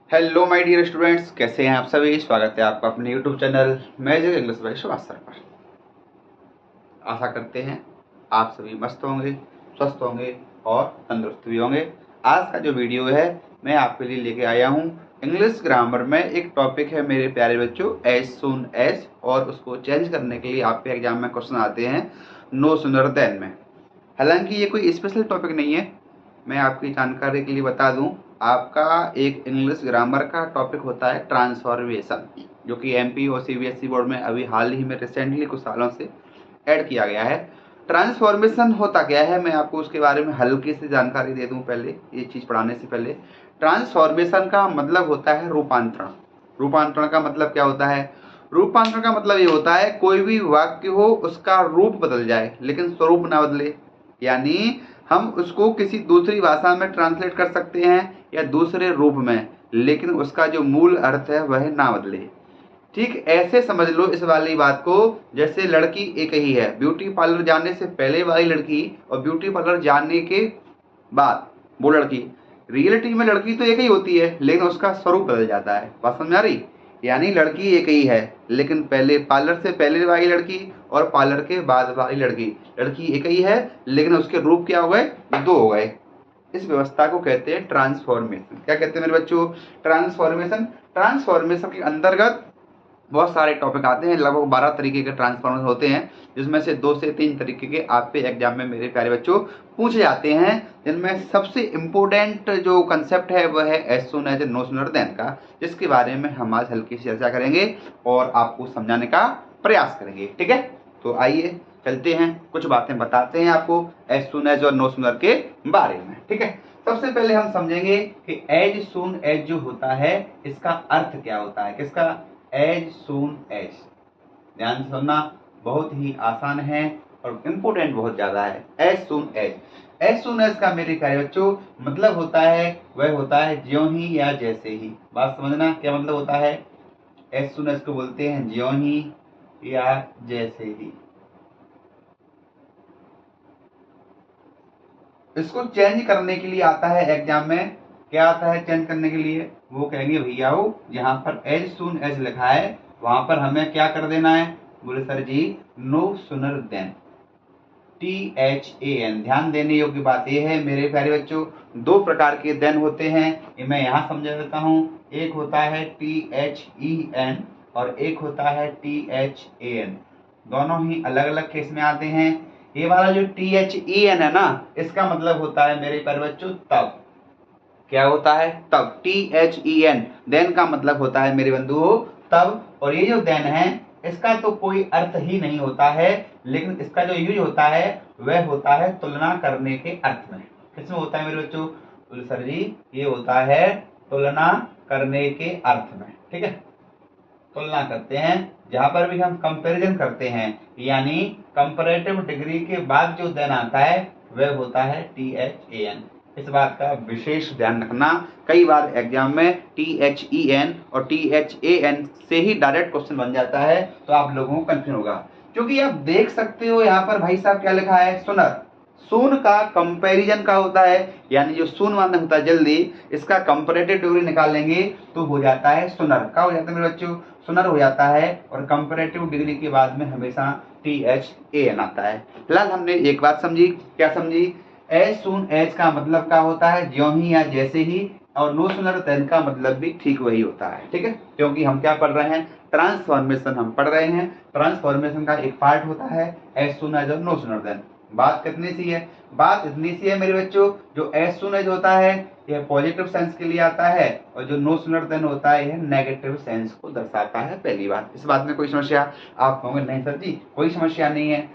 Hello my dear students, कैसे हैं आप सभी। स्वागत है आपका अपने YouTube channel magic English by Subhash sir पर। आशा करते हैं आप सभी मस्त होंगे, स्वस्थ होंगे और तंदुरुस्त भी होंगे। आज का जो वीडियो है मैं आपके लिए लेके आया हूँ इंग्लिश ग्रामर में। एक टॉपिक है मेरे प्यारे बच्चों, एज सून एज, और उसको चेंज करने के लिए आपके एग्जाम में क्वेश्चन आते हैं नो सूनर देन में। हालांकि ये कोई स्पेशल टॉपिक नहीं है, मैं आपकी जानकारी के लिए बता दूं। आपका एक इंग्लिश ग्रामर का टॉपिक होता है ट्रांसफॉर्मेशन, जो कि एमपी और सीबीएसई बोर्ड में अभी हाल ही में रिसेंटली कुछ सालों से ऐड किया गया है। ट्रांसफॉर्मेशन होता क्या है, मैं आपको उसके बारे में हल्की सी जानकारी दे दूं पहले, ये चीज़ पढ़ाने से पहले। ट्रांसफॉर्मेशन का मतलब होता है रूपांतरण। रूपांतरण का मतलब क्या होता है? रूपांतरण का मतलब ये होता है कोई भी वाक्य हो उसका रूप बदल जाए लेकिन स्वरूप ना बदले। यानी हम उसको किसी दूसरी भाषा में ट्रांसलेट कर सकते हैं या दूसरे रूप में, लेकिन उसका जो मूल अर्थ है वह ना बदले। ठीक ऐसे समझ लो इस वाली बात को, जैसे लड़की एक ही है। ब्यूटी पार्लर जाने से पहले वाली लड़की और ब्यूटी पार्लर जाने के बाद वो लड़की, रियलिटी में लड़की तो एक ही होती है लेकिन उसका स्वरूप बदल जाता है। बात समझ आ रही? यानी लड़की एक ही है लेकिन पहले पार्लर से पहले वाली लड़की और पार्लर के बाद वाली लड़की, लड़की एक ही है लेकिन उसके रूप क्या हो गए, दो हो गए। इस व्यवस्था को कहते हैं ट्रांसफॉर्मेशन। क्या कहते हैं मेरे बच्चों? ट्रांसफॉर्मेशन। ट्रांसफॉर्मेशन के अंतर्गत बहुत सारे टॉपिक आते हैं, लगभग 12 तरीके के ट्रांसफॉर्मेशन होते हैं, जिसमें से 2 से 3 तरीके के आपके एग्जाम में मेरे प्यारे बच्चों पूछे जाते हैं। जिनमें सबसे इम्पोर्टेंट जो कंसेप्ट है वह है as soon as, no sooner than का, जिसके बारे में हम आज हल्की सी चर्चा करेंगे और आपको समझाने का प्रयास करेंगे। ठीक है, तो आइए चलते हैं, कुछ बातें बताते हैं आपको एज सून एज और नो सूनर के बारे में। ठीक है, सबसे पहले हम समझेंगे कि एज सून एज जो होता है इसका अर्थ क्या होता है। किसका? As soon as. ध्यान से सुनना, बहुत ही आसान है और इम्पोर्टेंट बहुत ज्यादा है। As soon as, as soon as का मेरे प्यारे बच्चों मतलब होता है, वह होता है ज्यों ही या जैसे ही। बात समझना, क्या मतलब होता है? एज सून एज को बोलते हैं ज्यों ही या जैसे ही। इसको चेंज करने के लिए आता है एग्जाम में। क्या आता है चेंज करने के लिए? वो कहेंगे भैया हो जहां पर एज सून एज लिखा है वहां पर हमें क्या कर देना है? बोले सर जी नो सुनर देन, THAN। ध्यान देने योग्य बात यह है मेरे प्यारे बच्चों, 2 प्रकार के देन होते हैं, ये मैं यहाँ समझा देता हूँ। एक होता है THEN और एक होता है THAN। दोनों ही अलग अलग केस में आते हैं। ये वाला जो THEN है ना, इसका मतलब होता है मेरे प्यारे बच्चों तब। क्या होता है? तब। THEN, देन का मतलब होता है मेरे बंधुओं तब। और ये जो देन है इसका तो कोई अर्थ ही नहीं होता है, लेकिन इसका जो यूज होता है वह होता है तुलना करने के अर्थ में। किसमें होता है मेरे बच्चों? तो सर जी ये होता है तुलना करने के अर्थ में। ठीक है, तुलना करते हैं, जहां पर भी हम कंपैरिजन करते हैं, यानी कंपैरेटिव डिग्री के बाद जो देन आता है वह होता है THAN। इस बात का विशेष ध्यान रखना, कई बार एग्जाम में THEN और THAN से ही डायरेक्ट क्वेश्चन बन जाता है, तो आप लोगों को कंफ्यूजन होगा। क्योंकि आप देख सकते हो यहाँ पर भाई साहब क्या लिखा है? सुनर। सून का कंपैरिजन का होता है, यानी जो सून माने होता है जल्दी, इसका कंपैरेटिव डिग्री निकालेंगे तो हो जाता है सुनर। क्या हो जाता है मेरे बच्चों? सुनर हो जाता है। और कंपैरेटिव डिग्री के बाद में हमेशा THAN आता है। फिलहाल हमने एक बात समझी, क्या समझी? एज सून एज का मतलब क्या होता है? ज्यों ही या जैसे ही। और नो सूनर देन का मतलब भी ठीक वही होता है। ठीक है, क्योंकि हम क्या पढ़ रहे हैं? ट्रांसफॉर्मेशन हम पढ़ रहे हैं। ट्रांसफॉर्मेशन का एक पार्ट होता है एज सून एज और नो सूनर देन। बात कितनी सी है? बात इतनी सी है मेरे बच्चों, जो एज सून एज होता है यह पॉजिटिव सेंस के लिए आता है और जो नो सूनर देन होता है यह नेगेटिव सेंस को दर्शाता है। पहली बात, इस बात में कोई समस्या? आप कहोगे नहीं सर जी कोई समस्या नहीं है।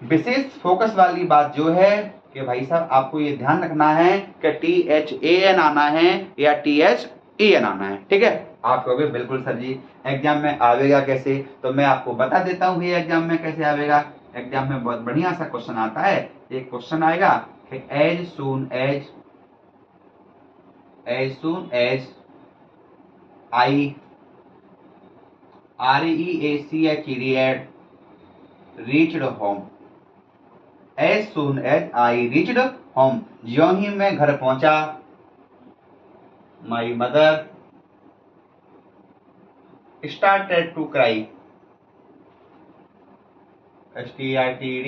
विशेष फोकस वाली बात जो है कि भाई साहब आपको ये ध्यान रखना है कि THAN आना है या THEN आना है। ठीक है, आप कहोगे बिल्कुल सर जी एग्जाम में आवेगा कैसे, तो मैं आपको बता देता हूँ ये एग्जाम में कैसे आवेगा। एग्जाम में बहुत बढ़िया सा क्वेश्चन आता है। एक क्वेश्चन आएगा कि as soon as I REACH reached home. As soon as I reached home, ज्यों ही मैं घर पहुंचा, my mother started to cry, STARTED,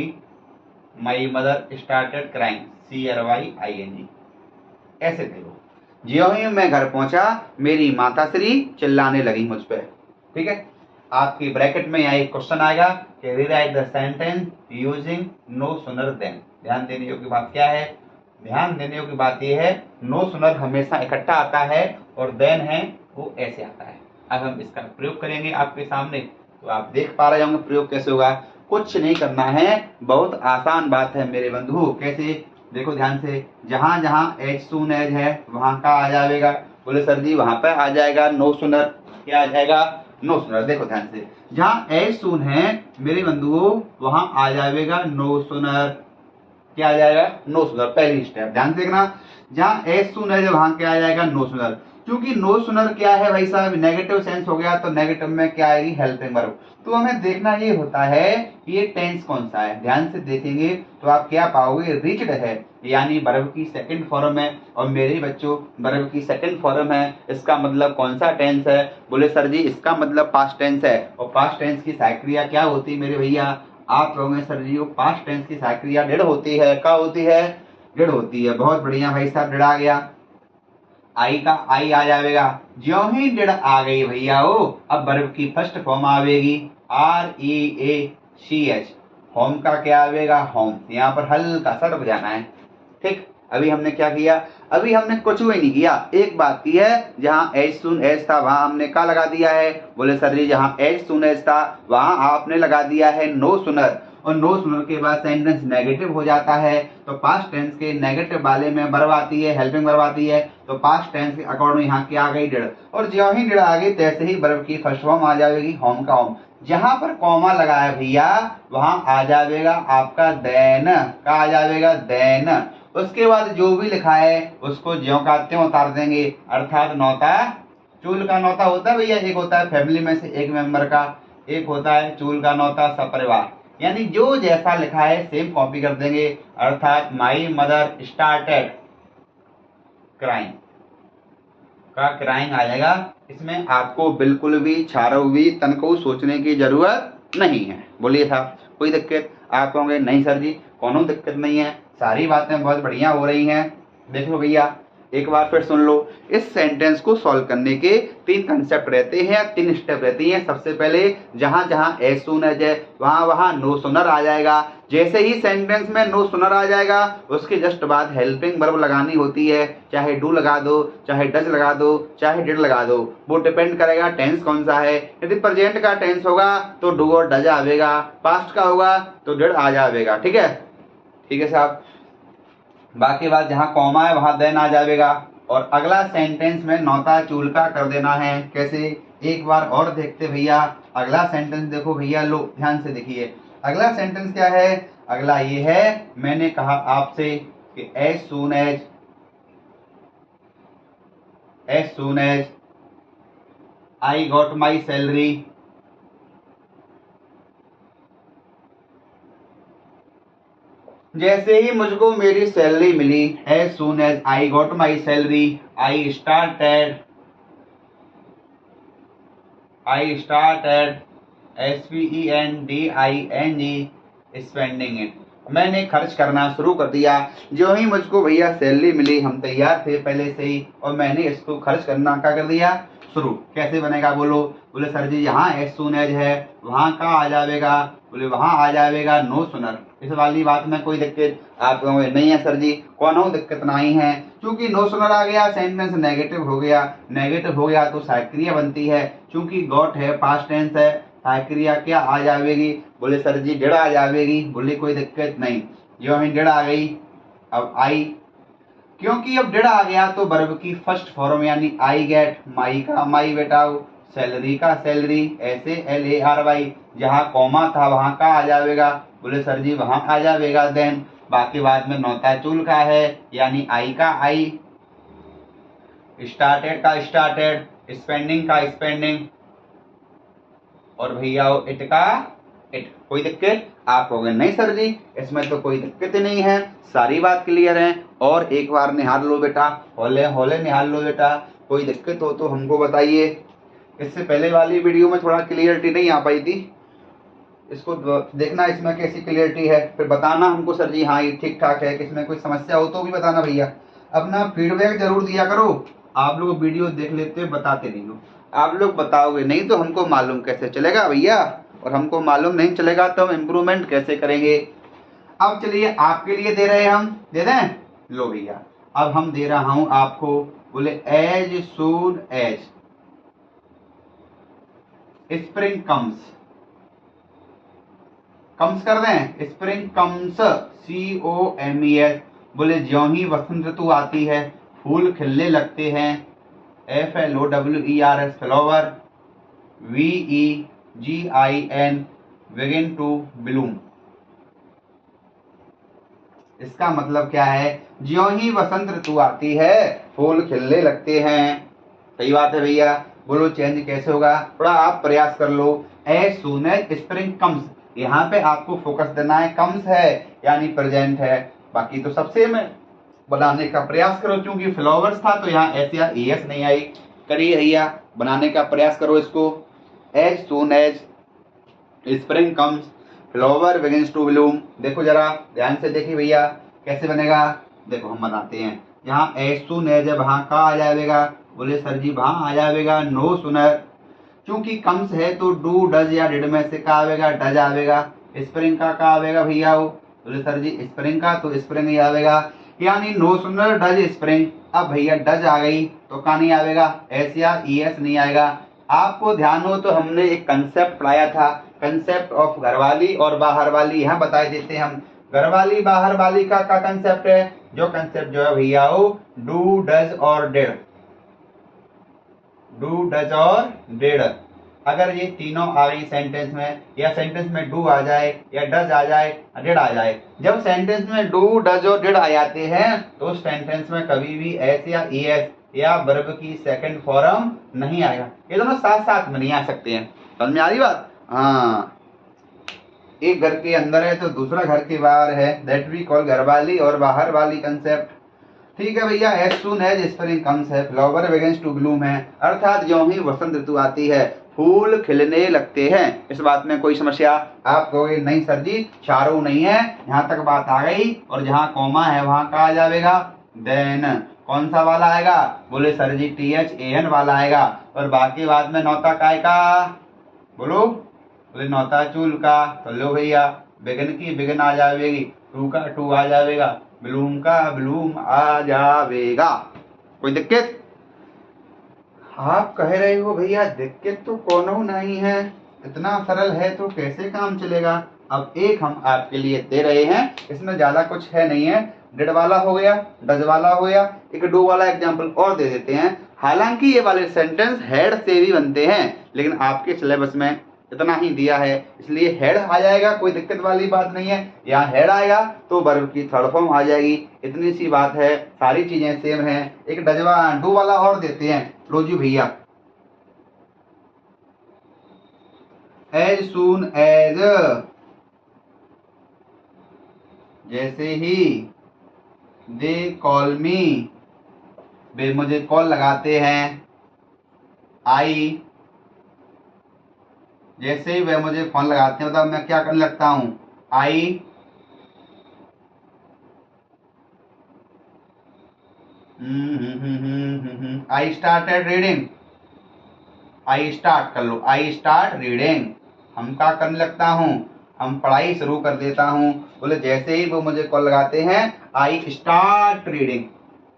my mother started crying, CRYING। ऐसे देखो, ज्यों ही मैं घर पहुंचा मेरी माताश्री चिल्लाने लगी मुझ पे। ठीक है, आपकी ब्रैकेट में यहाँ एक क्वेश्चन आएगा कि rewrite the sentence using no sooner than. ध्यान देने योग्य बात क्या है? ध्यान देने योग्य बात यह है, नो सूनर हमेशा इकट्ठा आता है और देन है वो ऐसे आता है। अब हम इसका प्रयोग करेंगे आपके सामने, तो आप देख पा रहे होंगे प्रयोग कैसे होगा। कुछ नहीं करना है, बहुत आसान बात है मेरे बंधु। कैसे? देखो ध्यान से, जहां जहां एज सून एज है वहां का आ जाएगा। बोले सर जी वहां पर आ जाएगा नो सूनर। क्या आ जाएगा? No sooner. देखो ध्यान से, जहां एज सून है मेरे बंधुओं वहां आ जाएगा नो सूनर। क्या आ जाएगा? No sooner. पहली स्टेप ध्यान से देखना, जहां एज सून है वहां क्या आ जाएगा? No sooner. क्योंकि नो सूनर क्या है भाई साहब? नेगेटिव सेंस हो गया, तो नेगेटिव में क्या आएगी? Helping verb. तो हमें देखना ये होता है कि ये टेंस कौन सा है। ध्यान से देखेंगे तो आप क्या पाओगे? रीच्ड है, यानी वर्ब की सेकंड फॉर्म है। और मेरे बच्चों वर्ब की सेकंड फॉर्म है, इसका मतलब कौन सा टेंस है? बोले सर जी इसका मतलब पास्ट टेंस है। और पास्ट टेंस की सहायक क्रिया क्या होती है मेरे भैया? आप कहोगे सर जी पास्ट टेंस की सहायक क्रिया डिड होती है। क्या होती है? डिड होती है। बहुत बढ़िया भाई साहब, डिड आ गया। आई का आई आ जाएगा। ज्यों ही डिड आ गई भैया हो, अब वर्ब की फर्स्ट फॉर्म आवेगी REACH। होम का क्या आवेगा? होम। यहाँ पर हल्का सा रुक जाना है। ठीक, अभी हमने क्या किया? अभी हमने कुछ भी नहीं किया, एक बात की है, जहां एज सून एज था वहां हमने क्या लगा दिया है? बोले सर जी जहां एज सून एज था वहां आपने लगा दिया है नो सूनर। और नो सूनर के बाद सेंटेंस नेगेटिव हो जाता है, तो पास्ट टेंस के नेगेटिव वाले में वर्ब आती है, हेल्पिंग वर्ब आती है। तो पास्ट टेंस के अकॉर्डिंग यहाँ क्या आ गई? डिड। और ज्यों ही डिड आ गई तैसे ही वर्ब की फर्स्ट फॉर्म आ जाएगी होम का होम। जहां पर कॉमा लगाया भैया वहां आ जाएगा आपका देन। का आ जाएगा? देन। उसके बाद जो भी लिखा है उसको ज्यों का त्यों उतार देंगे, अर्थात नौता चूल का नौता होता है भैया। एक होता है फैमिली में से एक मेंबर का, एक होता है चूल का नौता सपरिवार। यानी जो जैसा लिखा है सेम कॉपी कर देंगे, अर्थात माई मदर स्टार्टेड क्राइंग का क्राइंग आ जाएगा। इसमें आपको बिल्कुल भी छारो भी तन को सोचने की जरूरत नहीं है। बोलिए साहब कोई दिक्कत? आप कहोगे नहीं सर जी कोनो दिक्कत नहीं है, सारी बातें बहुत बढ़िया हो रही हैं। देखो भैया एक बार फिर सुन लो, इस सेंटेंस को सॉल्व करने के 3 कंसेप्ट रहते हैं, 3 स्टेप रहती हैं। सबसे पहले जहां जहां एज सून एज है वहां वहां नो सूनर आ जाएगा। जैसे ही सेंटेंस में नो सूनर आ जाएगा उसके जस्ट बाद हेल्पिंग वर्ब लगानी होती है, चाहे डू लगा दो, चाहे डज लगा दो, चाहे डिड लगा दो। वो डिपेंड करेगा टेंस कौन सा है। यदि प्रेजेंट का टेंस होगा तो डू और डज आवेगा, पास्ट का होगा तो डिड आ जाएगा। ठीक है? ठीक है साहब। बाकी बात जहां कॉमा है वहां देन आ जाएगा। और अगला सेंटेंस में नौता चूल का कर देना है। कैसे? एक बार और देखते भैया अगला सेंटेंस। देखो भैया लो ध्यान से देखिए, अगला सेंटेंस क्या है? अगला ये है, मैंने कहा आपसे कि as soon as I got my salary, जैसे ही मुझको मेरी सैलरी मिली, as soon as I got my salary I started SPENDING spending it. मैंने खर्च करना शुरू कर दिया। जो ही मुझको भैया सैलरी मिली, हम तैयार थे पहले से ही, और मैंने इसको खर्च करना क्या कर दिया? शुरू। कैसे बनेगा बोलो? बोले सर जी यहाँ एज सून एज है वहां का आ जाएगा। बोले वहां आ जाएगा नो सूनर। इस वाली बात में कोई दिक्कत? आप कहोगे नहीं है सर जी कोनो दिक्कत नहीं है, क्योंकि नो सूनर आ गया सेंटेंस नेगेटिव हो गया। नेगेटिव हो गया तो सहायक क्रिया बनती है, क्योंकि गॉट है पास्ट टेंस है, सहायक क्रिया क्या आ जाएगी? बोले सर जी डिड आ जाएगी। बोले कोई दिक्कत नहीं, जो ही डिड आ गई अब आई, क्योंकि अब डिड आ गया तो वर्ब की फर्स्ट फॉर्म यानी आई गेट, माई का माई बेटाओ, सैलरी का सैलरी, ऐसे SALARY। जहां कॉमा था वहां का आ जाएगा। बोले सर जी वहां आ जाएगा देन। बाकी बाद में नौता चूल का है यानी आई का आई, स्टार्टेड का स्टार्टेड, स्पेंडिंग का स्पेंडिंग, और भैया इट का इट। कोई दिक्कत? आप कहोगे नहीं सर जी इसमें तो कोई दिक्कत ही नहीं है, सारी बात क्लियर है। और एक बार निहार लो बेटा, होले होले निहार लो बेटा, कोई दिक्कत हो तो हमको बताइए। इससे पहले वाली वीडियो में थोड़ा क्लियरिटी नहीं आ पाई थी, इसको देखना इसमें कैसी क्लियरिटी है, फिर बताना हमको सर जी हाँ ये ठीक ठाक है, किसमें कोई समस्या हो तो भी बताना भैया। अपना फीडबैक जरूर दिया करो। आप लोग वीडियो देख लेते हो, बताते नहीं हो। आप लोग बताओगे नहीं तो हमको मालूम कैसे चलेगा भैया, और हमको मालूम नहीं चलेगा तो हम इम्प्रूवमेंट कैसे करेंगे। अब चलिए आपके लिए दे रहे हैं, हम दे दें, लो भैया अब हम दे रहा हूं आपको, बोले as soon as spring comes, comes कर दें, स्प्रिंग कम्स COMES, बोले ज्यों ही वसंत ऋतु आती है फूल खिलने लगते हैं, FLOWERS flower, VEGIN begin to bloom. इसका मतलब क्या है, ज्यों ही वसंत ऋतु आती है फूल खिलने लगते हैं। सही बात है भैया, बोलो चेंज कैसे होगा, थोड़ा आप प्रयास कर लो। As soon as spring comes, यहाँ पे आपको फोकस देना है, कम्स है यानी प्रेजेंट है, बाकी तो सबसे में बनाने का प्रयास करो, क्योंकि फ्लावर्स था तो यहाँ एस या ES नहीं आई। करिए भैया बनाने का प्रयास करो इसको। As soon as spring comes flower begins to bloom. देखो जरा ध्यान से देखिए भैया कैसे बनेगा, देखो हम बनाते हैं। यहाँ एज सून एज है, वहां का आ जाएगा, बोले सर जी वहां आ जाएगा नो सुनर, क्योंकि कम्स है तो डू डज या डिड में से का आवेगा, डज आवेगा। स्प्रिंग का आवेगा भैया, वो बोले सर जी स्प्रिंग का, तो स्प्रिंग ही आवेगा, यानी नो सुनर डज स्प्रिंग। अब भैया डज आ गई तो का नहीं आवेगा, एस या ES नहीं आएगा। आपको ध्यान हो तो हमने एक कंसेप्ट पढ़ाया था, कंसेप्ट ऑफ घरवाली और बाहर वाली, यहाँ बता देते हैं हम। घरवाली बाहर वाली का कंसेप्ट है, जो कंसेप्ट जो है भैया वो डू डज और डिड, डू डज और डिड। अगर ये तीनों आ गई सेंटेंस में, या सेंटेंस में डू आ जाए या डज आ जाए डिड आ जाए, जब सेंटेंस में डू डज और डिड आ जाते हैं तो सेंटेंस में कभी भी एस या ES या वर्ब की सेकंड फॉर्म नहीं आएगा। ये दोनों साथ साथ में नहीं आ सकते हैं, समझ में आ रही बात। हाँ, एक घर के अंदर है तो दूसरा घर के बाहर है, दैट वी कॉल घरवाली और बाहर वाली कंसेप्ट। ठीक है भैया, as soon as spring comes है, फ्लावर बिगिंस टू ब्लूम है, अर्थात ज्यों ही वसंत ऋतु आती है फूल खिलने लगते हैं। इस बात में कोई समस्या, आप कहोगे नहीं सर जी चारों नहीं है, यहाँ तक बात आ गई, और जहाँ कॉमा है वहां का आ जाएगा देन। कौन सा वाला आएगा, बोले सर जी THAN वाला आएगा, और बाकी बाद में नौता काय का, बोलो बोले नौता चूल का, तो लो भैया बिगिन की बिगिन आ जाएगी, टू का टू आ जाएगा, ब्लूम का ब्लूम आ जाएगा। कोई दिक्कत, आप कह रहे हो भैया दिक्कत तो कोनो नहीं है, इतना सरल है तो कैसे काम चलेगा। अब एक हम आपके लिए दे रहे हैं, इसमें ज्यादा कुछ है नहीं है, डिड वाला हो गया, डज वाला हो गया, एक डू वाला एग्जाम्पल और दे देते हैं। हालांकि ये वाले सेंटेंस हेड से भी बनते हैं, लेकिन आपके सिलेबस में इतना ही दिया है इसलिए हेड आ जाएगा, कोई दिक्कत वाली बात नहीं है। यहाँ हेड आएगा तो वर्ब की थर्ड फॉर्म आ जाएगी, इतनी सी बात है, सारी चीजें सेम है। एक डजवा डू वाला और देते हैं, लो जी भैया, एज सून एज, जैसे ही दे कॉल मी, वे मुझे कॉल लगाते हैं, आई, जैसे ही वे मुझे फोन लगाते हैं मतलब मैं क्या करने लगता हूं, I I started reading, I start कर लो, आई स्टार्ट रीडिंग, हम क्या करने लगता हूँ, हम पढ़ाई शुरू कर देता हूँ। बोले जैसे ही वो मुझे कॉल लगाते हैं आई स्टार्ट रीडिंग,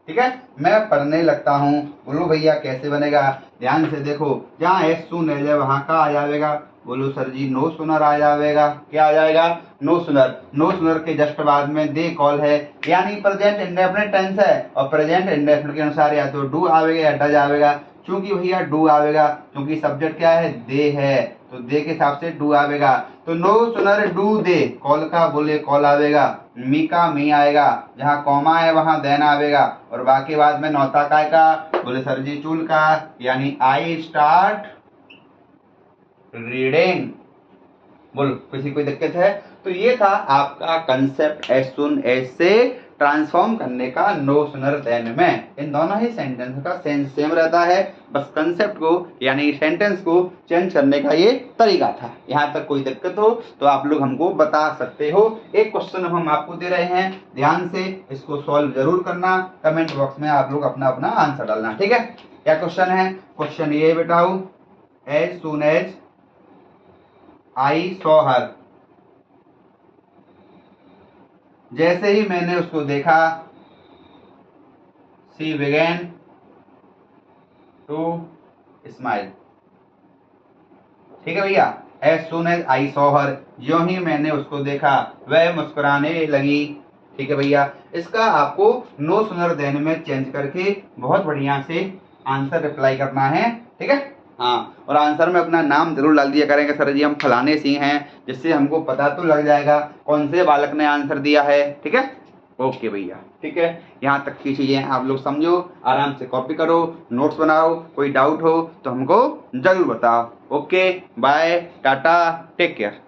ठीक है मैं पढ़ने लगता हूँ। बोलो भैया कैसे बनेगा, ध्यान से देखो, जहाँ एस सुन है वहां का आ जाएगा, बोलो सर जी नो सुनर आ जाएगा, क्या आ जाएगा नो सुनर। नो सुनर के जस्ट बाद में दे कॉल है, यानी प्रेजेंट इंडेफिनिट टेंस है, और प्रेजेंट इंडेफिनिट के अनुसार या तो डू आवेगा या डज आवेगा। क्योंकि भैया डू आवेगा, क्योंकि सब्जेक्ट क्या है दे है, तो दे के हिसाब से डू आवेगा, तो no sooner do they, call का बोले कॉल आवेगा, मी का मी आएगा, जहाँ कॉमा है वहां देन आवेगा, और बाकी बाद में नौता काय का, बोले सर जी चूल का, यानी आई स्टार्ट रीडिंग। बोलो किसी कोई दिक्कत है। तो ये था आपका कंसेप्ट एज सुन एज से ट्रांसफॉर्म करने का नो सुनर देन में। इन दोनों ही सेंटेंस का सेंस सेम रहता है, बस कंसेप्ट को यानी सेंटेंस को चेंज करने का ये तरीका था। यहाँ तक कोई दिक्कत हो तो आप लोग हमको बता सकते हो। एक क्वेश्चन हम आपको दे रहे हैं, ध्यान से इसको सॉल्व जरूर करना, कमेंट बॉक्स में आप लोग अपना अपना आंसर डालना, ठीक है। क्या क्वेश्चन है? क्वेश्चन ये बेटाओ, as soon as I saw her, जैसे ही मैंने उसको देखा, शी बिगेन टू स्माइल। ठीक है भैया, as soon as I saw her, ज्यों ही मैंने उसको देखा वह मुस्कुराने लगी। ठीक है भैया, इसका आपको नो सुनर देन में चेंज करके बहुत बढ़िया से आंसर रिप्लाई करना है, ठीक है। हाँ, और आंसर में अपना नाम जरूर डाल दिया करेंगे, सर जी हम फलाने सिंह हैं, जिससे हमको पता तो लग जाएगा कौन से बालक ने आंसर दिया है, ठीक है। ओके भैया, ठीक है। यहाँ तक की चीजें आप लोग समझो, आराम से कॉपी करो, नोट्स बनाओ, कोई डाउट हो तो हमको जरूर बताओ। Okay, bye, tata, take care.